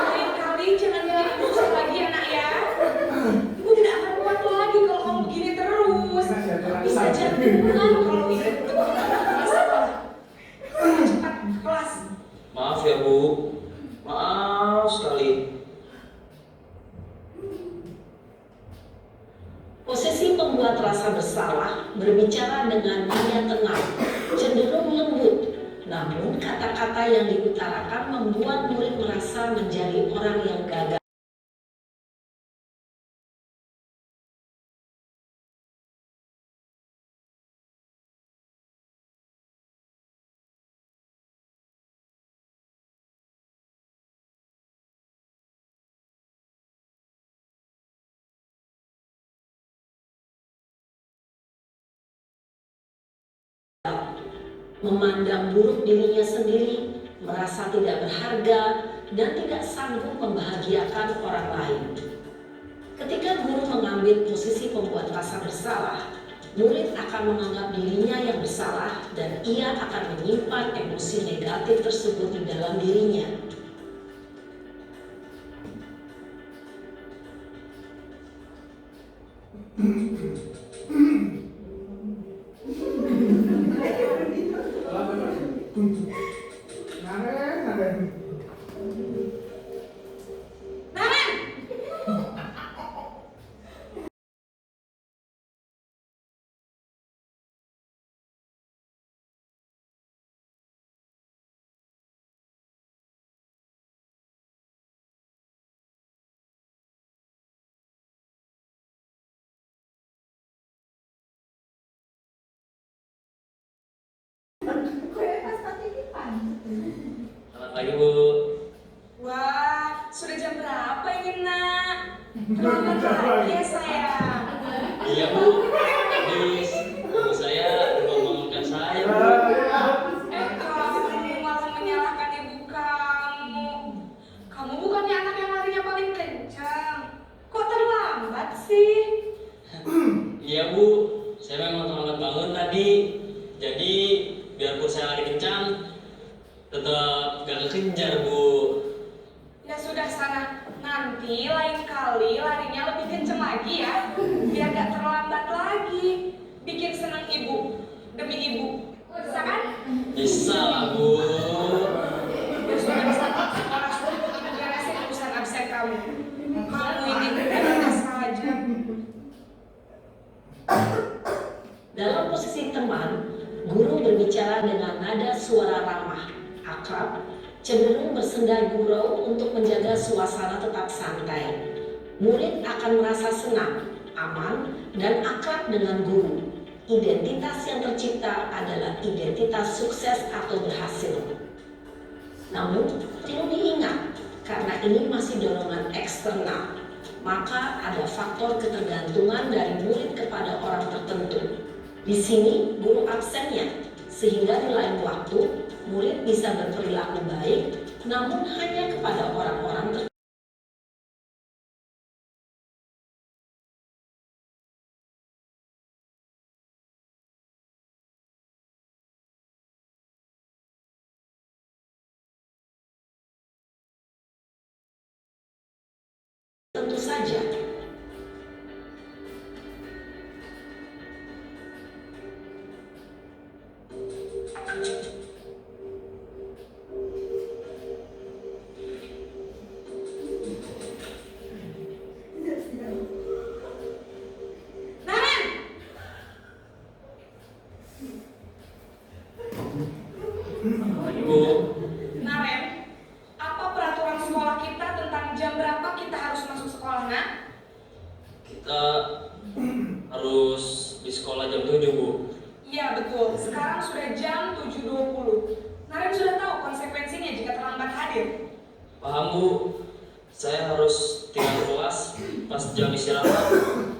Lain kali jangan bikin ibu susah lagi ya, nak ya. Ibu tidak akan kuat lagi kalau kamu begini terus. Bisa jantungan kalau ibu ditegur kepala sekolah. Cepat ke kelas. Maaf ya Bu. Maaf sekali. Posisi pembuat rasa bersalah berbicara dengan nada tenang, cenderung lembut. Namun kata-kata yang diutarakan membuat murid merasa menjadi orang yang gagal. Memandang buruk dirinya sendiri, merasa tidak berharga, dan tidak sanggup membahagiakan orang lain. Ketika guru mengambil posisi pembuat rasa bersalah, murid akan menganggap dirinya yang bersalah dan ia akan menyimpan emosi negatif tersebut di dalam dirinya. Selamat pagi, Bu. Wah, sudah jam berapa ini, Nak? Terlambat lagi ya, sayang. Iya, Bu. Habis ibu saya membangunkan saya, Bu. Kamu malah menyalahkan ibu kamu. Kamu bukannya anak yang larinya paling kencang. Kok terlambat sih? Iya, Bu. Saya memang terlambat bangun tadi. Jadi, biarpun saya lari kencang, tetap gak kekejar, Bu. Ya sudah sana, nanti lain kali larinya lebih kenceng lagi ya, biar gak terlambat lagi. Bikin senang ibu, demi ibu. Bisa kan? Bisa lah, Bu. Ya sudah sana, sekolah sudah kita beresin urusan absen kamu. Kamu ini benar saja. Dalam posisi teman, guru berbicara dengan nada suara ramah, akrab, cenderung bersenda gurau untuk menjaga suasana tetap santai. Murid akan merasa senang, aman, dan akrab dengan guru. Identitas yang tercipta adalah identitas sukses atau berhasil. Namun, perlu diingat, karena ini masih dorongan eksternal, maka ada faktor ketergantungan dari murid kepada orang tertentu. Di sini, guru absennya, sehingga di lain waktu, murid bisa berperilaku baik, namun hanya kepada orang-orang tertentu. Tentu saja. Pagi, Bu. Naren, apa peraturan sekolah kita tentang jam berapa kita harus masuk sekolah, Nak? Kita harus di sekolah jam 7, Bu. Iya betul, sekarang sudah jam 7.20. Naren sudah tahu konsekuensinya jika terlambat hadir. Paham, Bu. Saya harus tinggal kelas pas jam istirahat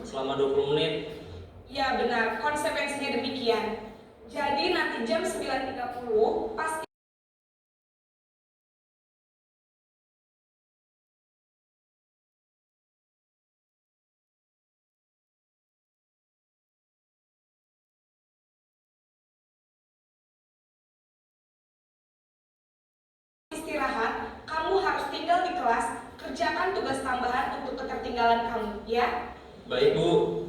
selama 20 menit. Ya benar, konsekuensinya demikian. Jadi nanti jam 9.30 pasti istirahat, kamu harus tinggal di kelas, kerjakan tugas tambahan untuk ketertinggalan kamu, ya? Baik, Bu.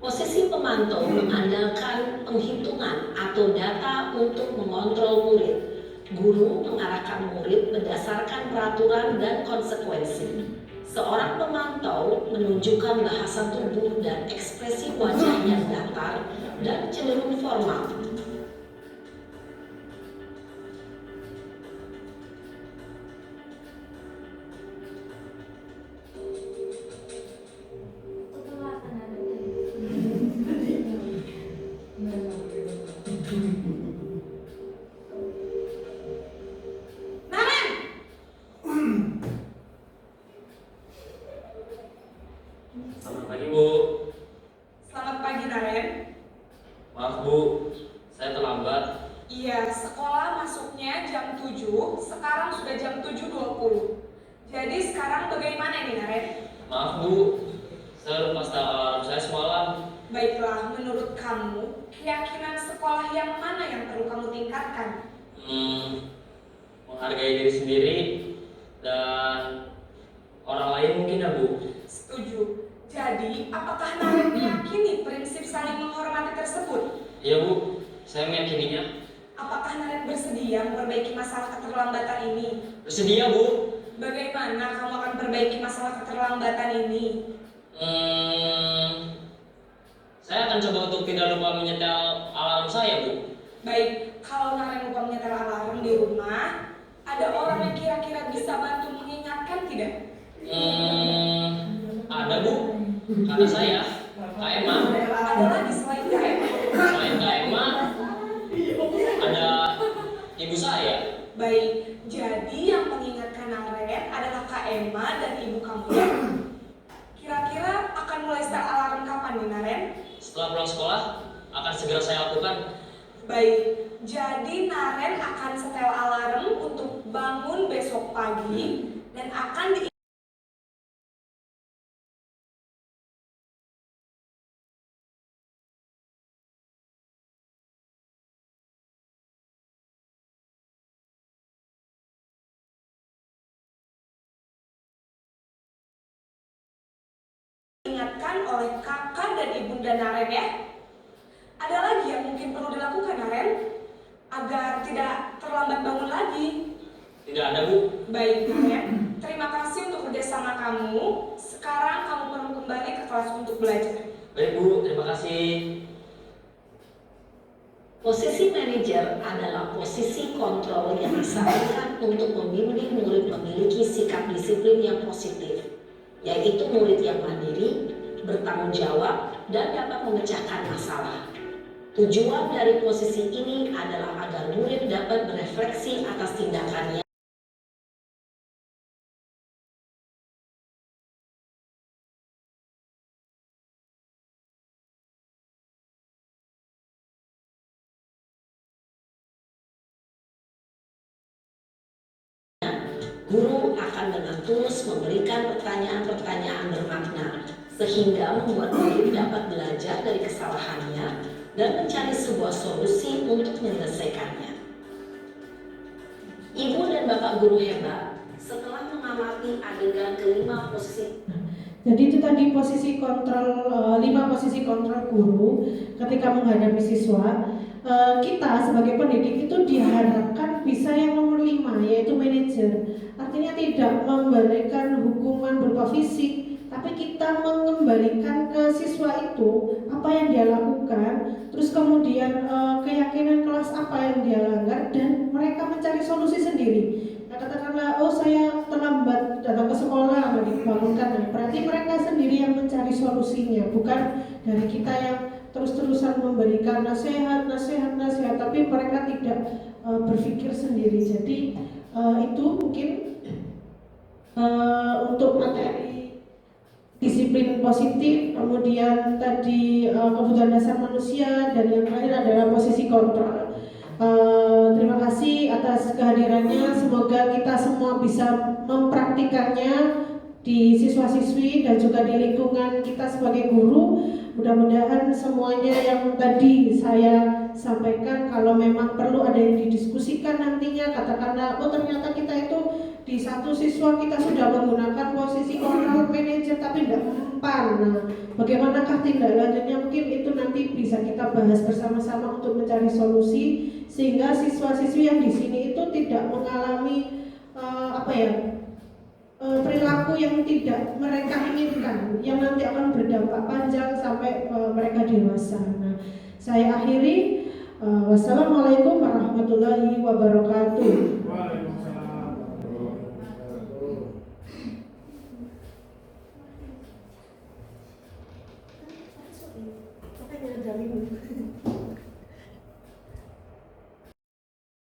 Posisi pemantau mengandalkan penghitungan atau data untuk mengontrol murid. Guru mengarahkan murid berdasarkan peraturan dan konsekuensi. Seorang pemantau menunjukkan bahasa tubuh dan ekspresi wajah yang datar dan cenderung formal. Selamat pagi, Bu. Selamat pagi, Naren. Maaf, Bu. Saya terlambat. Iya, sekolah masuknya jam 7, sekarang sudah jam 7.20. Jadi sekarang bagaimana nih, Naren? Maaf, Bu. Saya lupa setel alarm saya semalam. Baiklah, menurut kamu, keyakinan sekolah yang mana yang perlu kamu tingkatkan? Menghargai diri sendiri dan orang lain mungkin ya, Bu. Setuju. Jadi, apakah Naren meyakini prinsip saling menghormati tersebut? Iya, Bu. Saya meyakininya. Apakah Naren bersedia memperbaiki masalah keterlambatan ini? Bersedia, Bu. Bagaimana kamu akan perbaiki masalah keterlambatan ini? Saya akan coba untuk tidak lupa menyetel alarm saya, Bu. Baik, kalau Naren lupa menyetel alarm di rumah, ada orang yang kira-kira bisa bantu mengingatkan tidak? Ada, Bu. Kata saya, Kak Emma. Ada lagi selain Kak Emma? Selain Kak Emma, ada ibu saya. Baik, jadi yang mengingatkan Naren adalah Kak Emma dan ibu kamu ya? Kira-kira akan mulai start alarm kapan nih, Naren? Setelah pulang sekolah, akan segera saya lakukan. Baik, jadi Naren akan setel alarm untuk bangun besok pagi dan akan diingatkan oleh kakak dan ibunda Naren ya. Ada lagi yang mungkin perlu dilakukan, Naren, agar tidak terlambat bangun lagi? Tidak ada, Bu. Baik, Naren. Terima kasih untuk kerjasama kamu. Sekarang kamu perlu kembali ke kelas untuk belajar. Baik, Bu. Terima kasih. Posisi manajer adalah posisi kontrol yang disarankan untuk membimbing murid memiliki sikap disiplin yang positif, yaitu murid yang mandiri, bertanggung jawab, dan dapat memecahkan masalah. Tujuan dari posisi ini adalah agar murid dapat berefleksi atas tindakannya guru akan dengan tulus memberikan pertanyaan-pertanyaan bermakna sehingga membuat murid dapat belajar dari kesalahannya dan mencari sebuah solusi untuk menyelesaikannya. Ibu dan Bapak guru hebat, setelah mengamati adegan kelima posisi. Jadi itu tadi posisi kontrol, 5 posisi kontrol guru ketika menghadapi siswa. Kita sebagai pendidik itu diharapkan bisa yang nomor 5, yaitu manajer. Artinya tidak memberikan hukuman berupa fisik, tapi kita mengembalikan ke siswa itu apa yang dia lakukan, terus kemudian keyakinan kelas apa yang dia langgar, dan mereka mencari solusi sendiri. Nah, katakanlah, oh saya terlambat datang ke sekolah, dibangunkan, berarti mereka sendiri yang mencari solusinya, bukan dari kita yang terus-terusan memberikan nasihat, tapi mereka tidak berpikir sendiri. Jadi itu mungkin untuk materi disiplin positif, kemudian tadi kebutuhan dasar manusia, dan yang terakhir adalah posisi kontrol. Terima kasih atas kehadirannya. Semoga kita semua bisa mempraktikannya di siswa-siswi dan juga di lingkungan kita sebagai guru. Mudah-mudahan semuanya yang tadi saya sampaikan, kalau memang perlu ada yang didiskusikan nantinya, katakanlah, oh ternyata kita itu di satu siswa kita sudah menggunakan posisi kontrol manajer tapi tidak mempan. Nah, bagaimanakah tindak lanjutnya? Mungkin itu nanti bisa kita bahas bersama-sama untuk mencari solusi sehingga siswa-siswi yang di sini itu tidak mengalami perilaku yang tidak mereka inginkan, yang nanti akan berdampak panjang sampai mereka dewasa. Nah, saya akhiri. Wassalamualaikum warahmatullahi wabarakatuh. Waalaikumsalam.